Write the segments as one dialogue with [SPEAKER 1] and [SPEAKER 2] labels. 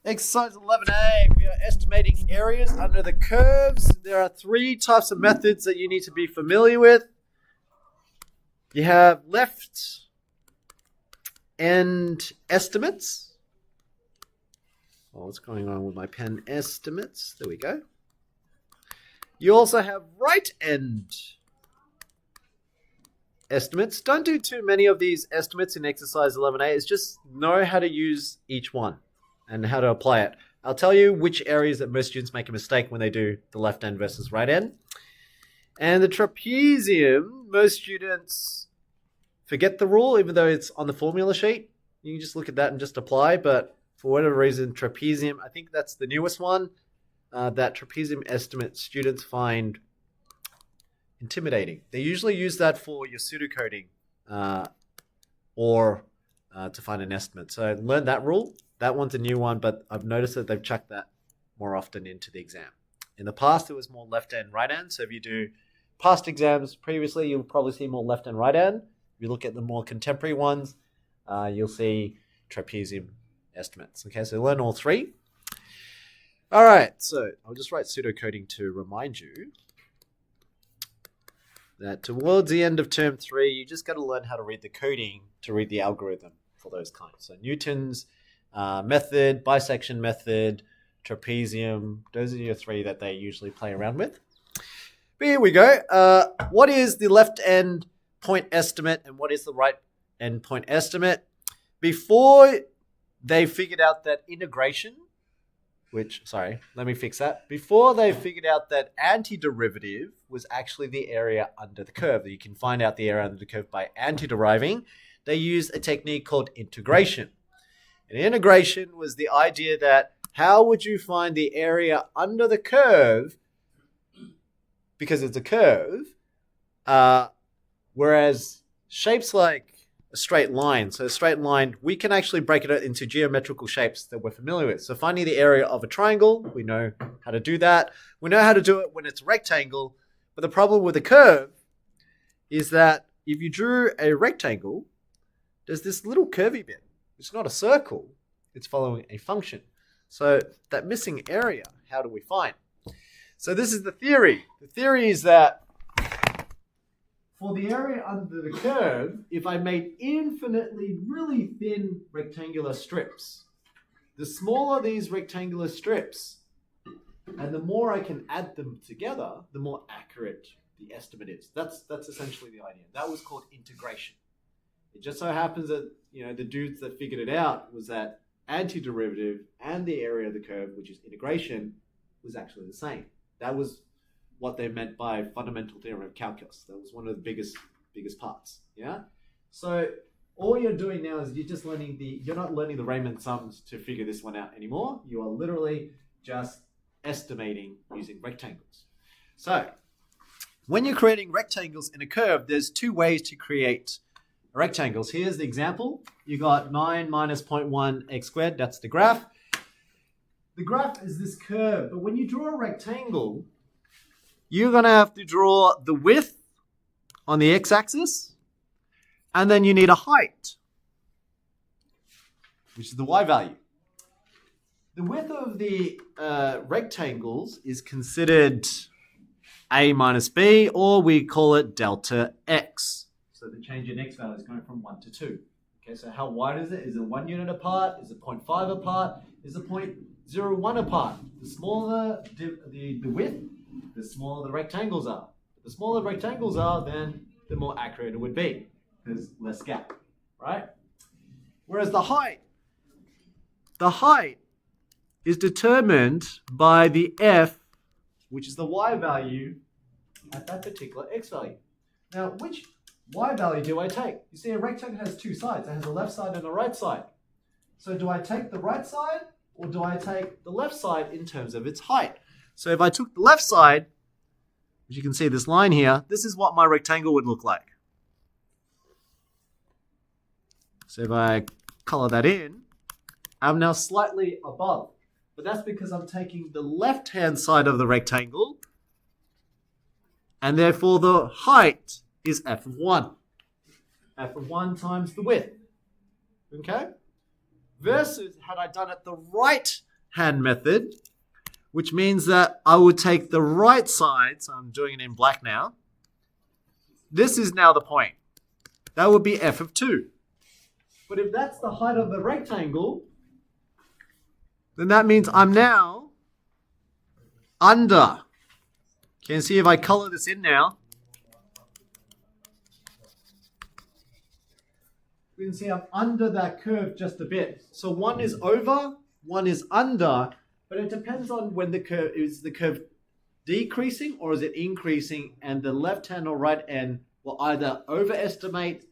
[SPEAKER 1] Exercise 11A, we are estimating areas under the curves. There are three types of methods that you need to be familiar with. You have left end estimates. Oh, what's going on with my pen? Estimates. There we go. You also have right end estimates. Don't do too many of these estimates in exercise 11A. It's just know how to use each one and how to apply it. I'll tell you which areas that most students make a mistake when they do the left end versus right end. And the trapezium, most students forget the rule, even though it's on the formula sheet. You can just look at that and just apply. But for whatever reason, trapezium, I think that's the newest one, that trapezium estimate students find intimidating. They usually use that for your pseudocoding or to find an estimate. So learn that rule. That one's a new one, but I've noticed that they've chucked that more often into the exam. In the past, it was more left end, right end. So if you do past exams previously, you'll probably see more left and right end. If you look at the more contemporary ones, you'll see trapezium estimates. Okay, so learn all three. All right, so I'll just write pseudocoding to remind you that towards the end of term 3, you just got to learn how to read the coding to read the algorithm for those kinds. So Newton's method, bisection method, trapezium, those are your three that they usually play around with. But here we go. What is the left end point estimate and what is the right end point estimate? Before they figured out that integration, let me fix that. Before they figured out that antiderivative was actually the area under the curve, that you can find out the area under the curve by antideriving, they used a technique called integration. And integration was the idea that how would you find the area under the curve, because it's a curve, whereas shapes like a straight line, so a straight line, we can actually break it into geometrical shapes that we're familiar with. So finding the area of a triangle, we know how to do that. We know how to do it when it's a rectangle, but the problem with a curve is that if you drew a rectangle, there's this little curvy bit. It's not a circle, it's following a function. So that missing area, how do we find? So this is the theory. The theory is that for the area under the curve, if I made infinitely really thin rectangular strips, the smaller these rectangular strips, and the more I can add them together, the more accurate the estimate is. That's essentially the idea. That was called integration. It just so happens that, the dudes that figured it out was that antiderivative and the area of the curve, which is integration, was actually the same. That was what they meant by fundamental theorem of calculus. That was one of the biggest parts. Yeah. So all you're doing now is you're not learning the Riemann sums to figure this one out anymore. You are literally just estimating using rectangles. So when you're creating rectangles in a curve, there's two ways to create rectangles. Here's the example. You got 9 minus 0.1 x squared. That's the graph. The graph is this curve, but when you draw a rectangle, you're going to have to draw the width on the x-axis, and then you need a height, which is the y value. The width of the rectangles is considered a minus b, or we call it delta x. So the change in x value is going from 1 to 2. Okay, so how wide is it? Is it 1 unit apart? Is it 0.5 apart? Is it 0.01 apart? The smaller the width, the smaller the rectangles are. The smaller the rectangles are, then the more accurate it would be. There's less gap, right? Whereas the height is determined by the f, which is the y value at that particular x value. Now, which y value do I take? You see, a rectangle has two sides. It has a left side and a right side. So do I take the right side or do I take the left side in terms of its height? So if I took the left side, as you can see this line here, this is what my rectangle would look like. So if I color that in, I'm now slightly above. But that's because I'm taking the left-hand side of the rectangle, and therefore the height is f of 1. F of 1 times the width. Okay? Versus, had I done it the right left-hand method, which means that I would take the right side, so I'm doing it in black now. This is now the point. That would be f of 2. But if that's the height of the rectangle, then that means I'm now under. Can you see if I color this in now? We can see I'm under that curve just a bit. So one is over, one is under, but it depends on when the curve is decreasing or is it increasing, and the left hand or right end will either overestimate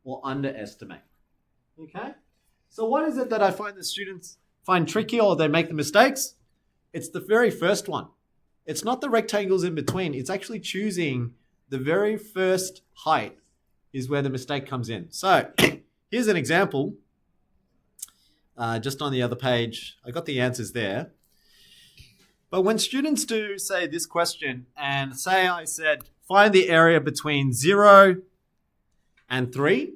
[SPEAKER 1] or underestimate. Okay? So what is it that I find the students find tricky or they make the mistakes? It's the very first one. It's not the rectangles in between. It's actually choosing the very first height is where the mistake comes in. So here's an example. Just on the other page, I got the answers there. But when students do, say, this question, and say I said, find the area between 0 and 3,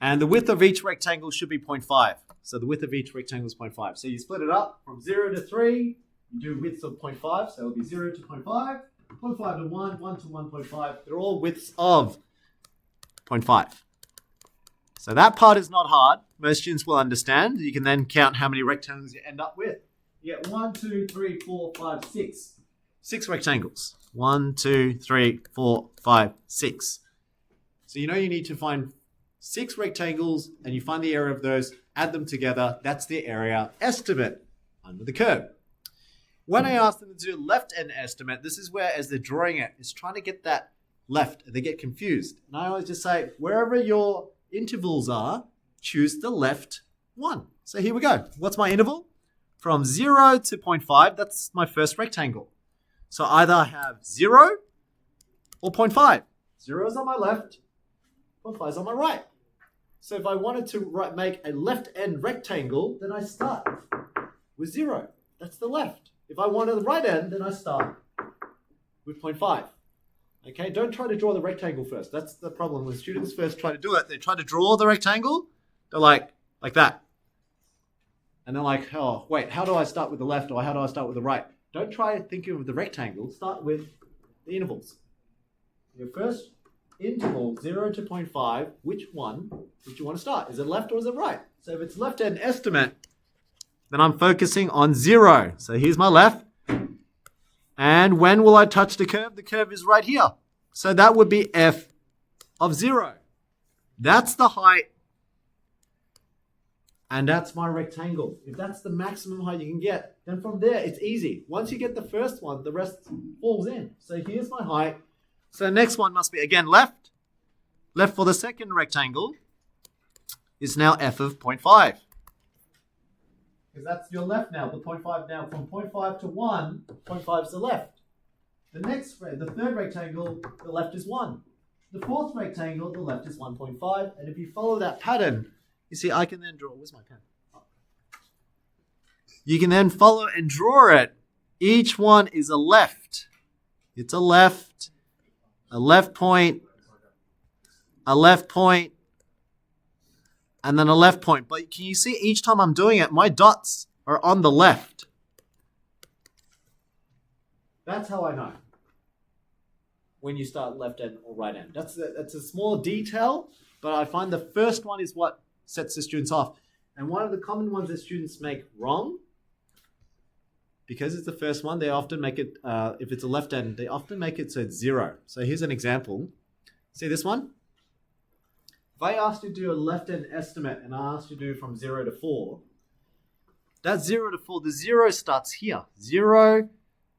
[SPEAKER 1] and the width of each rectangle should be 0.5. So the width of each rectangle is 0.5. So you split it up from 0 to 3, you do widths of 0.5, so it'll be 0 to 0.5, 0.5 to 1, 1 to 1.5. They're all widths of 0.5. So that part is not hard. Most students will understand. You can then count how many rectangles you end up with. You get 1, 2, 3, 4, 5, 6. 6 rectangles. 1, 2, 3, 4, 5, 6. So you know you need to find 6 rectangles, and you find the area of those, add them together. That's the area estimate under the curve. When I ask them to do left end estimate, this is where, as they're drawing it, is trying to get that left. They get confused. And I always just say, wherever your intervals are, choose the left one. So here we go. What's my interval? From 0 to 0.5, that's my first rectangle. So either I have 0 or 0.5. 0 is on my left, 0.5 is on my right. So if I wanted to make a left end rectangle, then I start with 0. That's the left. If I wanted the right end, then I start with 0.5. Okay, don't try to draw the rectangle first. That's the problem. When students first try to do it, they try to draw the rectangle. They're like that. And they're like, oh, wait, how do I start with the left or how do I start with the right? Don't try thinking of the rectangle. Start with the intervals. Your first interval, 0 to 0.5, which one would you want to start? Is it left or is it right? So if it's left hand estimate, then I'm focusing on 0. So here's my left. And when will I touch the curve? The curve is right here. So that would be f of 0. That's the height. And that's my rectangle. If that's the maximum height you can get, then from there, it's easy. Once you get the first one, the rest falls in. So here's my height. So the next one must be, again, left. Left for the second rectangle is now f of 0.5. Because that's your left now. The 0.5 now, from 0.5 to 1, 0.5 is the left. The third rectangle, the left is 1. The fourth rectangle, the left is 1.5. And if you follow that pattern, you see, I can then draw. Where's my pen? Oh. You can then follow and draw it. Each one is a left. It's a left point, and then a left point. But can you see each time I'm doing it, my dots are on the left. That's how I know when you start left end or right end. That's a small detail, but I find the first one is what sets the students off. And one of the common ones that students make wrong, because it's the first one, they often make it, if it's a left end, they often make it so it's 0. So here's an example. See this one? If I asked you to do a left end estimate and I asked you to do from 0 to 4, that's 0 to 4. The 0 starts here. 0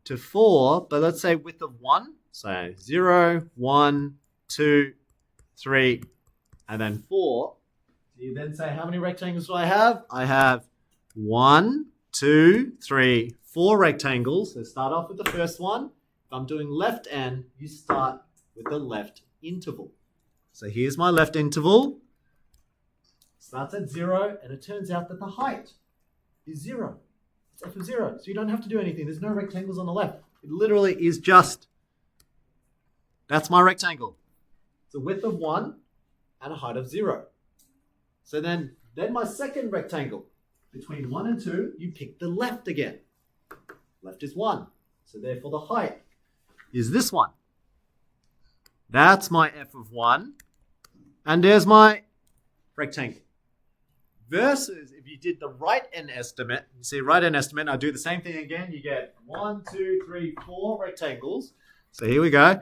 [SPEAKER 1] to 4, but let's say width of 1. So 0, 1, 2, 3, and then 4. You then say, how many rectangles do I have? I have 1, 2, 3, 4 rectangles. So start off with the first one. If I'm doing left end, you start with the left interval. So here's my left interval. Starts at 0, and it turns out that the height is 0. It's f of 0. So you don't have to do anything. There's no rectangles on the left. It literally is just, that's my rectangle. It's a width of 1 and a height of 0. So then my second rectangle, between 1 and 2, you pick the left again. Left is 1. So therefore the height is this one. That's my f of 1. And there's my rectangle. Versus if you did the right end estimate, you see right end estimate, I'll do the same thing again. You get 1, 2, 3, 4 rectangles. So here we go.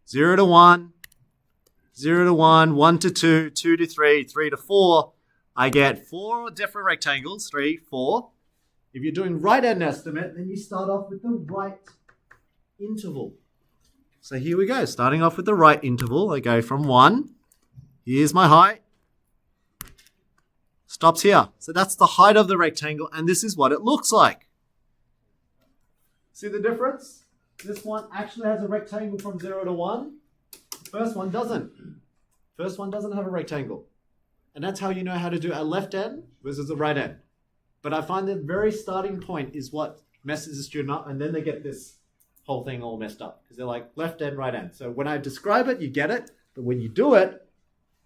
[SPEAKER 1] 0 to 1, 0 to 1, 1 to 2, 2 to 3, 3 to 4. I get 4 different rectangles, 3, 4. If you're doing right end estimate, then you start off with the right interval. So here we go. Starting off with the right interval, I go from 1. Here's my height. Stops here. So that's the height of the rectangle, and this is what it looks like. See the difference? This one actually has a rectangle from 0 to 1. The first one doesn't. First one doesn't have a rectangle. And that's how you know how to do a left end versus a right end. But I find the very starting point is what messes the student up, and then they get this whole thing all messed up because they're like left end, right end. So when I describe it, you get it. But when you do it,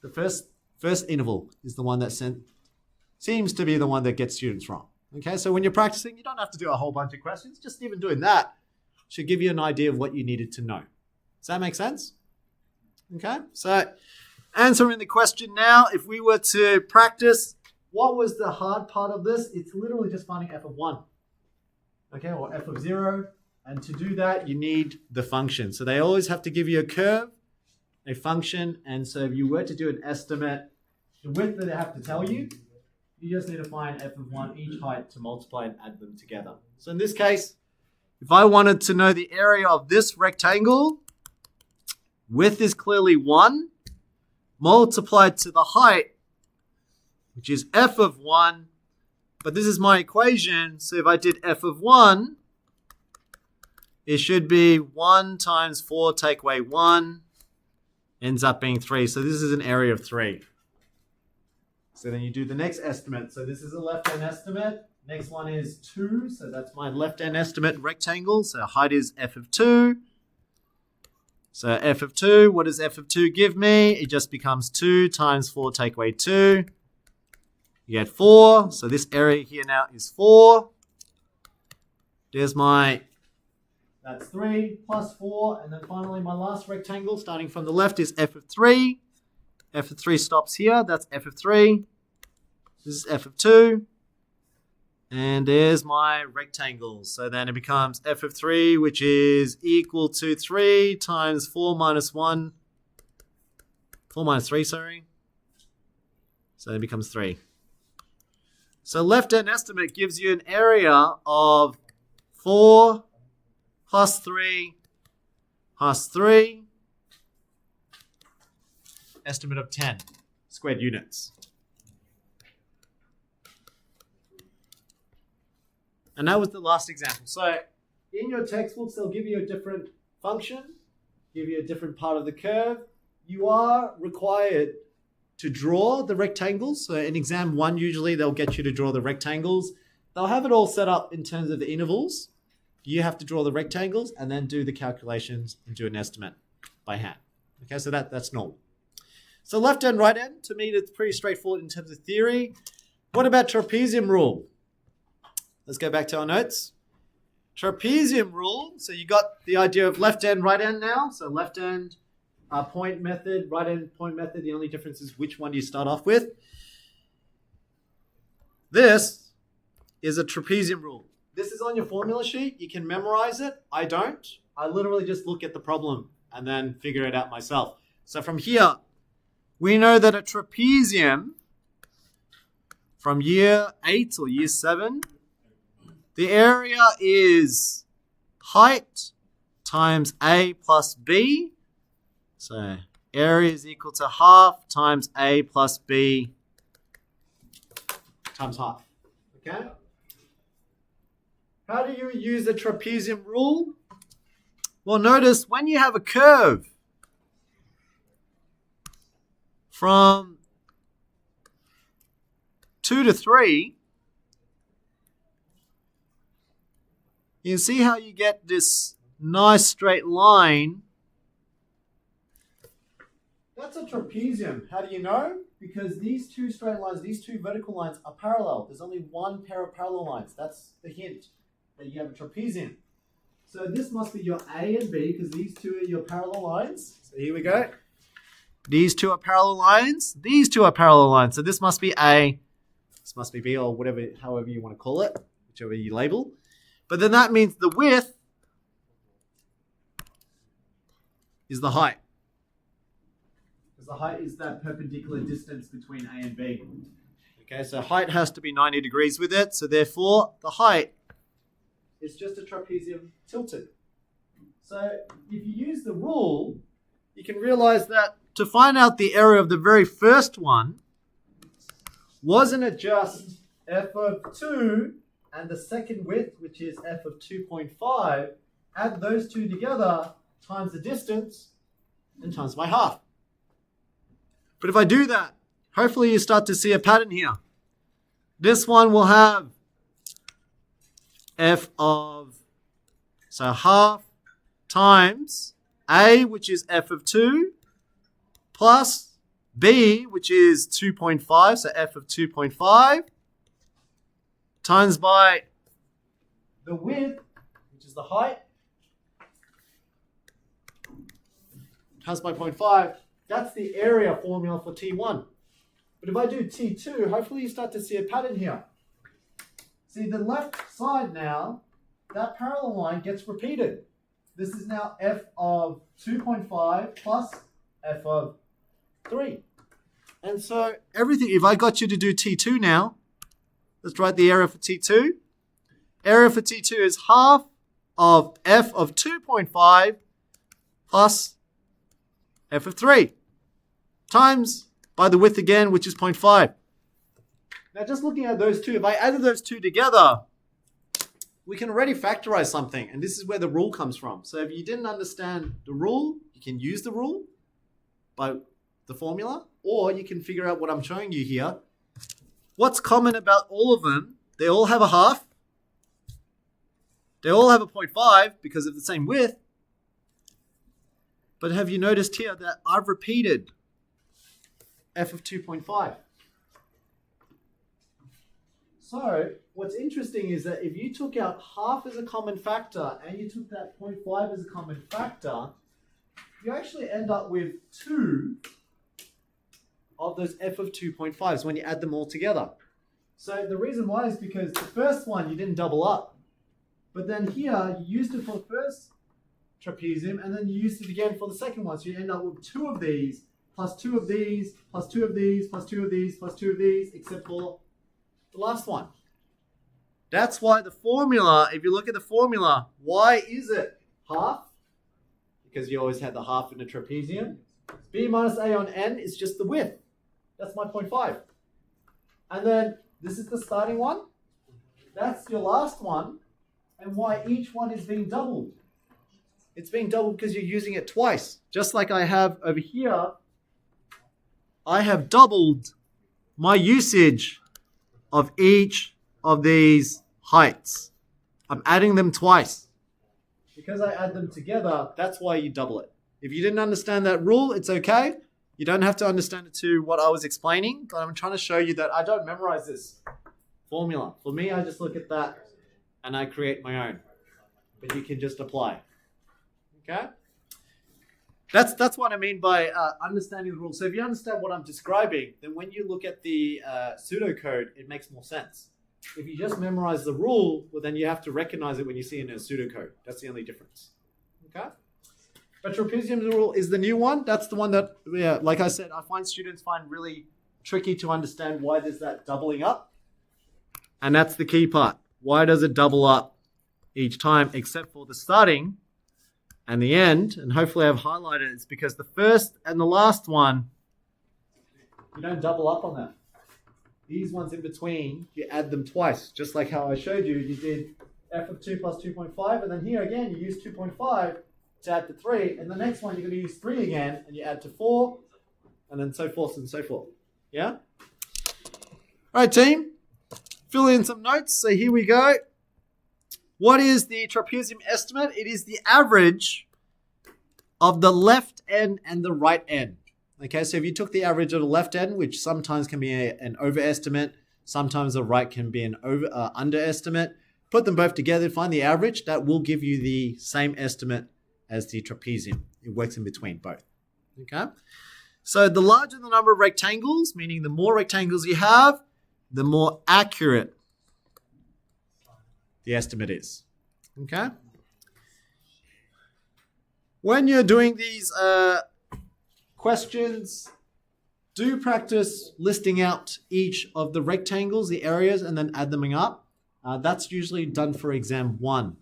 [SPEAKER 1] the first interval is the one that seems to be the one that gets students wrong. Okay, so when you're practicing, you don't have to do a whole bunch of questions. Just even doing that should give you an idea of what you needed to know. Does that make sense? Okay, so answering the question now, if we were to practice, what was the hard part of this? It's literally just finding f of 1, okay, or f of 0. And to do that, you need the function. So they always have to give you a curve, a function. And so if you were to do an estimate, the width that they have to tell you, you just need to find f of 1 each height to multiply and add them together. So in this case, if I wanted to know the area of this rectangle, width is clearly 1, multiplied to the height, which is f of 1. But this is my equation. So if I did f of 1, it should be 1 times 4 take away 1, ends up being 3. So this is an area of 3. So then you do the next estimate. So this is a left-hand estimate. Next one is 2. So that's my left-hand estimate rectangle. So height is f of 2. So f of 2, what does f of 2 give me? It just becomes 2 times 4 take away 2. You get 4. So this area here now is 4. There's my... That's 3 plus 4. And then finally my last rectangle starting from the left is f of 3. F of 3 stops here. That's f of 3. This is f of 2. And there's my rectangle. So then it becomes f of 3, which is equal to 3 times 4 minus 1. 4 minus 3, sorry. So it becomes 3. So left-hand estimate gives you an area of 4 plus 3 plus 3. Estimate of 10 squared units. And that was the last example. So in your textbooks, they'll give you a different function, give you a different part of the curve. You are required to draw the rectangles. So in exam 1, usually they'll get you to draw the rectangles. They'll have it all set up in terms of the intervals. You have to draw the rectangles and then do the calculations and do an estimate by hand. Okay, so that's normal. So left and right hand, to me, it's pretty straightforward in terms of theory. What about trapezium rule? Let's go back to our notes. Trapezium rule, so you got the idea of left hand, right hand now. So left hand point method, right hand point method. The only difference is which one do you start off with. This is a trapezium rule. This is on your formula sheet. You can memorize it. I don't. I literally just look at the problem and then figure it out myself. So from here, we know that a trapezium from year 8 or year 7, the area is height times A plus B. So area is equal to half times A plus B times half. Okay? How do you use the trapezium rule? Well, notice when you have a curve from 2 to 3, you can see how you get this nice straight line. That's a trapezium. How do you know? Because these two straight lines, these two vertical lines are parallel. There's only one pair of parallel lines. That's the hint that you have a trapezium. So this must be your A and B because these two are your parallel lines. So here we go. These two are parallel lines. These two are parallel lines. So this must be A. This must be B or whatever, however you want to call it, whichever you label. But then that means the width is the height. Because the height is that perpendicular distance between A and B. Okay, so height has to be 90 degrees with it. So therefore, the height is just a trapezium tilted. So if you use the rule, you can realize that to find out the area of the very first one, wasn't it just f of 2 and the second width, which is f of 2.5, add those two together times the distance and times by half. But if I do that, hopefully you start to see a pattern here. This one will have f of, so half times A, which is f of 2, plus B, which is 2.5, so f of 2.5, times by the width, which is the height, times by 0.5. That's the area formula for T1. But if I do T2, hopefully you start to see a pattern here. See, the left side now, that parallel line gets repeated. This is now f of 2.5 plus f of 3. And so everything, if I got you to do T2 now, let's write the area for T2. Area for T2 is half of f of 2.5 plus f of 3 times by the width again, which is 0.5. Now just looking at those two, if I added those two together, we can already factorize something. And this is where the rule comes from. So if you didn't understand the rule, you can use the rule by the formula, or you can figure out what I'm showing you here. What's common about all of them? They all have a half. They all have a 0.5 because of the same width. But have you noticed here that I've repeated f of 2.5? So what's interesting is that if you took out half as a common factor and you took that 0.5 as a common factor, you actually end up with 2 of those f of 2.5s when you add them all together. So the reason why is because the first one you didn't double up. But then here you used it for the first trapezium and then you used it again for the second one. So you end up with 2 of these, plus 2 of these, plus 2 of these, plus 2 of these, plus 2 of these, except for the last one. That's why the formula, if you look at the formula, why is it half? Because you always had the half in a trapezium. B minus A on N is just the width. That's my 0.5. And then this is the starting one. That's your last one. And why each one is being doubled. It's being doubled because you're using it twice. Just like I have over here, I have doubled my usage of each of these heights. I'm adding them twice. Because I add them together, that's why you double it. If you didn't understand that rule, it's okay. You don't have to understand it to what I was explaining, but I'm trying to show you that I don't memorize this formula. For me, I just look at that and I create my own. But you can just apply. Okay? That's what I mean by understanding the rules. So if you understand what I'm describing, then when you look at the pseudocode, it makes more sense. If you just memorize the rule, well, then you have to recognize it when you see it in a pseudocode. That's the only difference. Okay? But trapezium rule is the new one. That's the one that, yeah, like I said, I find students find really tricky to understand why there's that doubling up. And that's the key part. Why does it double up each time except for the starting and the end? And hopefully I've highlighted it. It's because the first and the last one, you don't double up on that. These ones in between, you add them twice. Just like how I showed you, you did f of 2 plus 2.5. And then here again, you use 2.5 to add to 3. And the next one, you're going to use 3 again. And you add to 4. And then so forth and so forth. Yeah? All right, team. Fill in some notes. So here we go. What is the trapezium estimate? It is the average of the left end and the right end. Okay, so if you took the average of the left end, which sometimes can be an overestimate, sometimes the right can be an underestimate, put them both together, find the average, that will give you the same estimate as the trapezium. It works in between both. Okay, so the larger the number of rectangles, meaning the more rectangles you have, the more accurate the estimate is. Okay, when you're doing these questions, do practice listing out each of the rectangles, the areas, and then add them up. That's usually done for exam 1.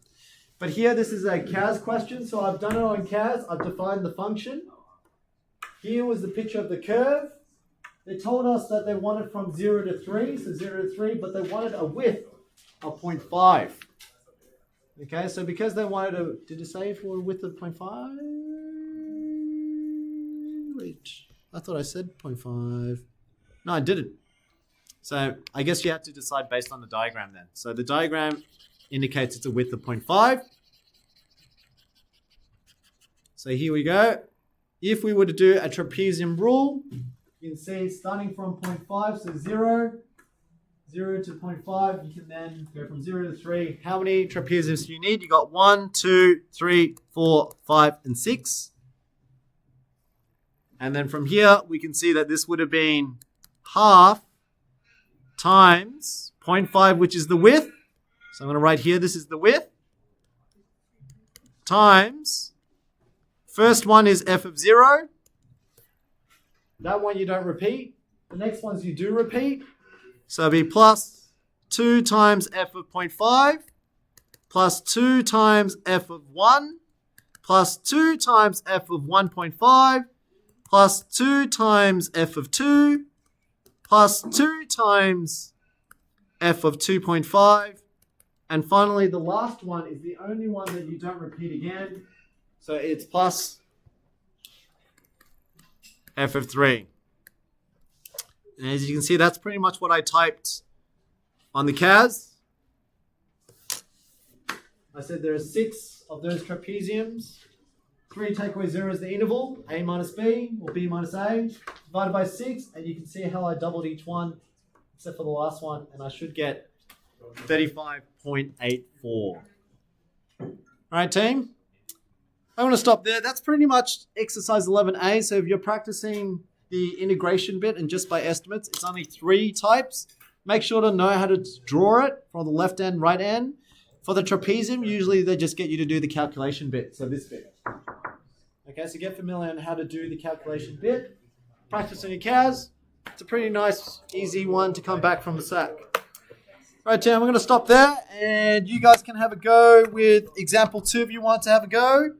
[SPEAKER 1] But here, this is a CAS question, so I've done it on CAS. I've defined the function. Here was the picture of the curve. They told us that they wanted from 0 to 3, so 0 to 3, but they wanted a width of 0.5. Okay, so because they wanted a, did it say for a width of 0.5? Wait, I thought I said 0.5. No, I didn't. So I guess you have to decide based on the diagram then. So the diagram indicates it's a width of 0.5. So here we go. If we were to do a trapezium rule, you can see starting from 0.5, so 0 to 0.5, you can then go from 0 to 3. How many trapeziums do you need? You got 1, 2, 3, 4, 5, and 6. And then from here, we can see that this would have been half times 0.5, which is the width. So I'm going to write here, this is the width, times, first one is f of 0. That one you don't repeat. The next ones you do repeat. So it'll be plus 2 times f of 0.5, plus 2 times f of 1, plus 2 times f of 1.5, plus 2 times f of 2, plus 2 times f of 2.5, and finally the last one is the only one that you don't repeat again, so it's plus f of 3. And as you can see, that's pretty much what I typed on the CAS. I said there are 6 of those trapeziums. 3 take away 0 is the interval, a minus b, or b minus a, divided by 6, and you can see how I doubled each one, except for the last one, and I should get 35.84. All right, team? I'm going to stop there. That's pretty much exercise 11A, so if you're practicing the integration bit and just by estimates, it's only 3 types. Make sure to know how to draw it from the left end, right end. For the trapezium, usually they just get you to do the calculation bit, so this bit. Okay, so get familiar on how to do the calculation bit. Practice on your CAS. It's a pretty nice, easy one to come back from the sack. All right, team, I'm going to stop there, and you guys can have a go with example 2 if you want to have a go.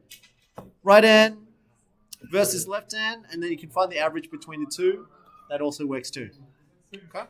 [SPEAKER 1] Right hand versus left hand, and then you can find the average between the two. That also works too. Okay.